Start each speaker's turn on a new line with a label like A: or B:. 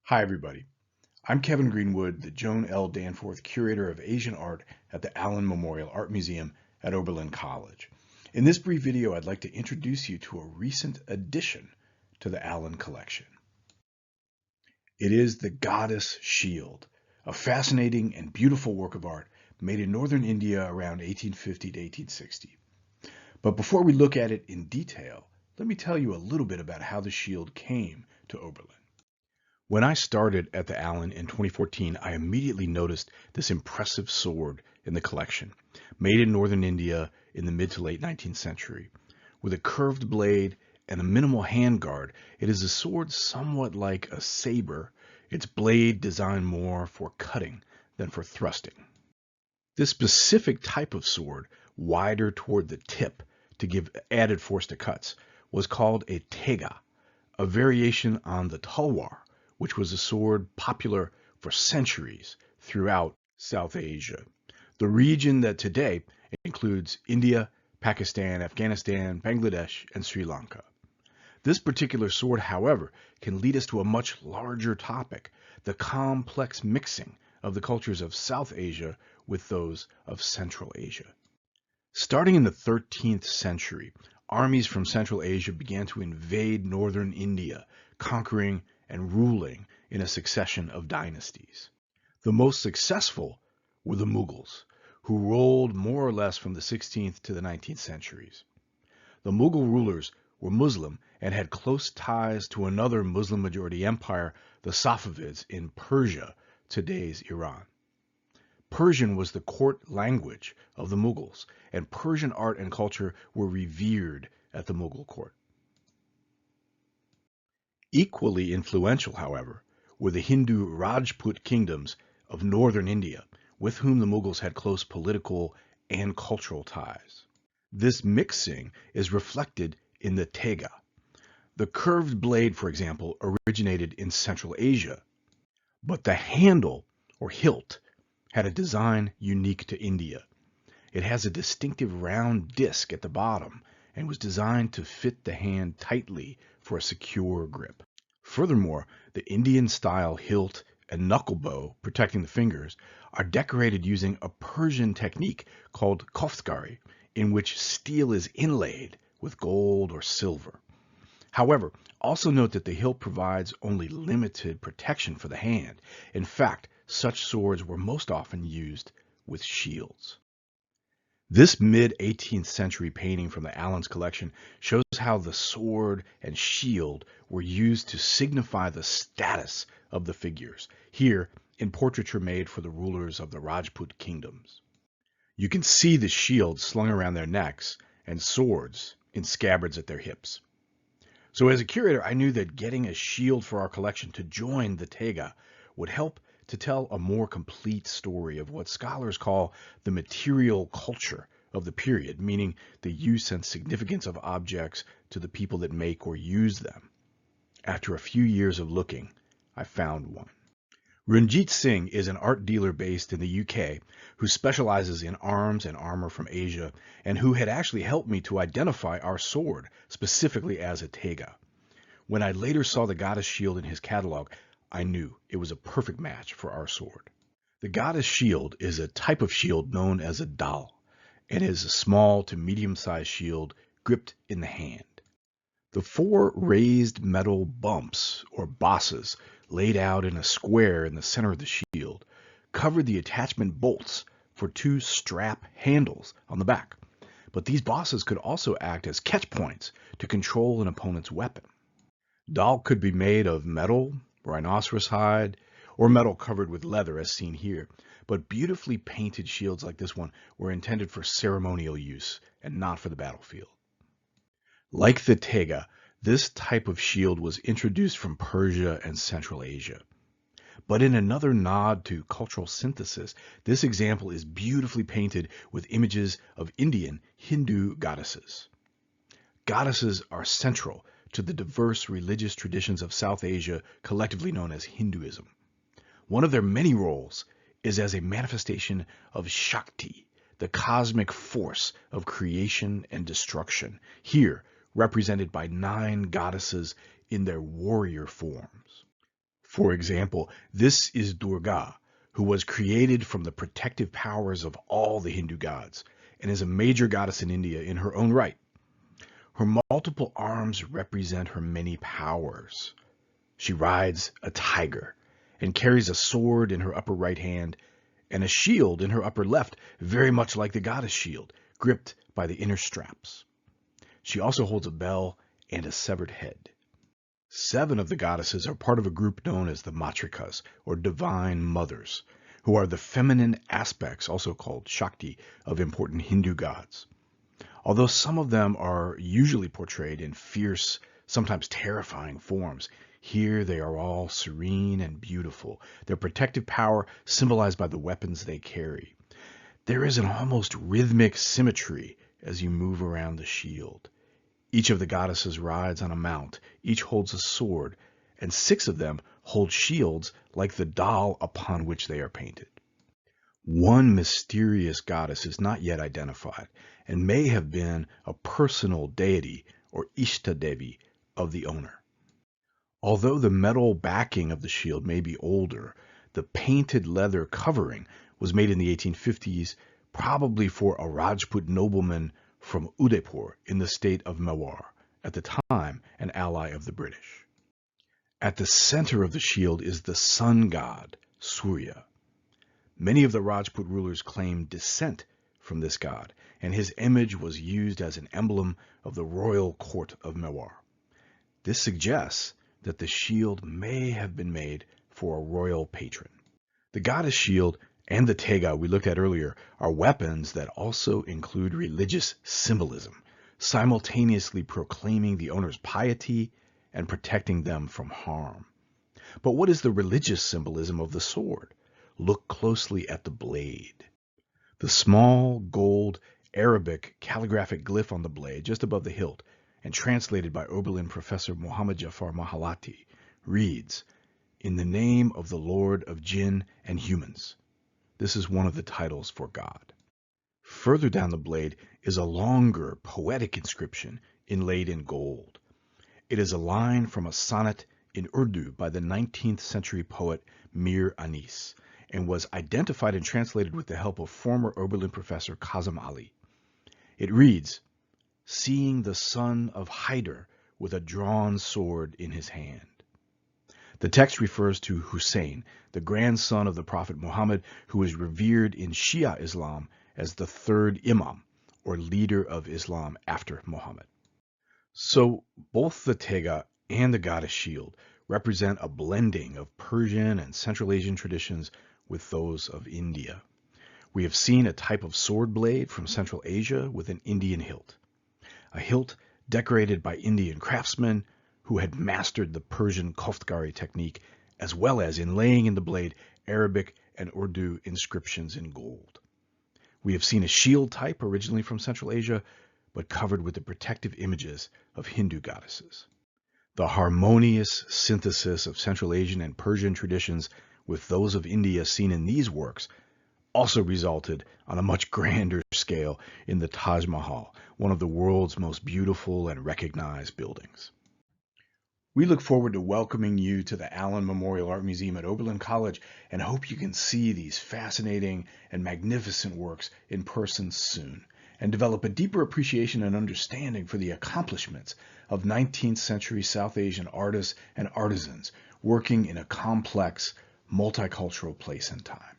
A: Hi, everybody. I'm Kevin Greenwood, the Joan L. Danforth Curator of Asian Art at the Allen Memorial Art Museum at Oberlin College. In this brief video, I'd like to introduce you to a recent addition to the Allen collection. It is the Goddess Shield, a fascinating and beautiful work of art made in northern India around 1850 to 1860. But before we look at it in detail, let me tell you a little bit about how the shield came to Oberlin. When I started at the Allen in 2014, I immediately noticed this impressive sword in the collection, made in northern India in the mid to late 19th century. With a curved blade and a minimal handguard, it is a sword somewhat like a saber, its blade designed more for cutting than for thrusting. This specific type of sword, wider toward the tip to give added force to cuts, was called a tega, a variation on the talwar, which was a sword popular for centuries throughout South Asia, the region that today includes India, Pakistan, Afghanistan, Bangladesh, and Sri Lanka. This particular sword, however, can lead us to a much larger topic, the complex mixing of the cultures of South Asia with those of Central Asia. Starting in the 13th century, armies from Central Asia began to invade northern India, conquering and ruling in a succession of dynasties. The most successful were the Mughals, who ruled more or less from the 16th to the 19th centuries. The Mughal rulers were Muslim and had close ties to another Muslim-majority empire, the Safavids in Persia, today's Iran. Persian was the court language of the Mughals, and Persian art and culture were revered at the Mughal court. Equally influential, however, were the Hindu Rajput kingdoms of northern India, with whom the Mughals had close political and cultural ties. This mixing is reflected in the tega. The curved blade, for example, originated in Central Asia, but the handle, or hilt, had a design unique to India. It has a distinctive round disc at the bottom and was designed to fit the hand tightly for a secure grip. Furthermore, the Indian-style hilt and knuckle bow protecting the fingers are decorated using a Persian technique called koftgari, in which steel is inlaid with gold or silver. However, also note that the hilt provides only limited protection for the hand. In fact, such swords were most often used with shields. This mid-18th century painting from the Allen's collection shows how the sword and shield were used to signify the status of the figures, here in portraiture made for the rulers of the Rajput kingdoms. You can see the shields slung around their necks and swords in scabbards at their hips. So as a curator, I knew that getting a shield for our collection to join the tega would help to tell a more complete story of what scholars call the material culture of the period, meaning the use and significance of objects to the people that make or use them. After a few years of looking, I found one. Ranjit Singh is an art dealer based in the UK who specializes in arms and armor from Asia, and who had actually helped me to identify our sword specifically as a tega. When I later saw the Goddess Shield in his catalog, I knew it was a perfect match for our sword. The Goddess Shield is a type of shield known as a dal, and is a small to medium-sized shield gripped in the hand. The four raised metal bumps, or bosses, laid out in a square in the center of the shield, covered the attachment bolts for two strap handles on the back. But these bosses could also act as catch points to control an opponent's weapon. Dal could be made of metal, rhinoceros hide, or metal covered with leather as seen here, but beautifully painted shields like this one were intended for ceremonial use and not for the battlefield. Like the tega, this type of shield was introduced from Persia and Central Asia. But in another nod to cultural synthesis, this example is beautifully painted with images of Indian Hindu goddesses. Goddesses are central to the diverse religious traditions of South Asia, collectively known as Hinduism. One of their many roles is as a manifestation of Shakti, the cosmic force of creation and destruction, here represented by 9 goddesses in their warrior forms. For example, this is Durga, who was created from the protective powers of all the Hindu gods, and is a major goddess in India in her own right. Her multiple arms represent her many powers. She rides a tiger and carries a sword in her upper right hand and a shield in her upper left, very much like the goddess shield, gripped by the inner straps. She also holds a bell and a severed head. 7 of the goddesses are part of a group known as the Matrikas, or divine mothers, who are the feminine aspects, also called Shakti, of important Hindu gods. Although some of them are usually portrayed in fierce, sometimes terrifying forms, here they are all serene and beautiful, their protective power symbolized by the weapons they carry. There is an almost rhythmic symmetry as you move around the shield. Each of the goddesses rides on a mount, each holds a sword, and 6 of them hold shields like the doll upon which they are painted. One mysterious goddess is not yet identified and may have been a personal deity or Ishta Devi of the owner. Although the metal backing of the shield may be older, the painted leather covering was made in the 1850s, probably for a Rajput nobleman from Udaipur in the state of Mewar, at the time an ally of the British. At the center of the shield is the sun god, Surya. Many of the Rajput rulers claimed descent from this god, and his image was used as an emblem of the royal court of Mewar. This suggests that the shield may have been made for a royal patron. The goddess shield and the tega we looked at earlier are weapons that also include religious symbolism, simultaneously proclaiming the owner's piety and protecting them from harm. But what is the religious symbolism of the sword? Look closely at the blade. The small gold Arabic calligraphic glyph on the blade just above the hilt, and translated by Oberlin professor Muhammad Jafar Mahalati, reads, "In the name of the Lord of Jinn and humans." This is one of the titles for God. Further down the blade is a longer poetic inscription inlaid in gold. It is a line from a sonnet in Urdu by the 19th century poet Mir Anis, and was identified and translated with the help of former Oberlin professor Kazim Ali. It reads, "Seeing the son of Hyder with a drawn sword in his hand." The text refers to Hussein, the grandson of the Prophet Muhammad, who is revered in Shia Islam as the 3rd Imam, or leader of Islam after Muhammad. So both the tega and the goddess shield represent a blending of Persian and Central Asian traditions with those of India. We have seen a type of sword blade from Central Asia with an Indian hilt, a hilt decorated by Indian craftsmen who had mastered the Persian koftgari technique, as well as inlaying in the blade Arabic and Urdu inscriptions in gold. We have seen a shield type originally from Central Asia, but covered with the protective images of Hindu goddesses. The harmonious synthesis of Central Asian and Persian traditions with those of India seen in these works also resulted on a much grander scale in the Taj Mahal, one of the world's most beautiful and recognized buildings. We look forward to welcoming you to the Allen Memorial Art Museum at Oberlin College and hope you can see these fascinating and magnificent works in person soon and develop a deeper appreciation and understanding for the accomplishments of 19th century South Asian artists and artisans working in a complex, multicultural place and time.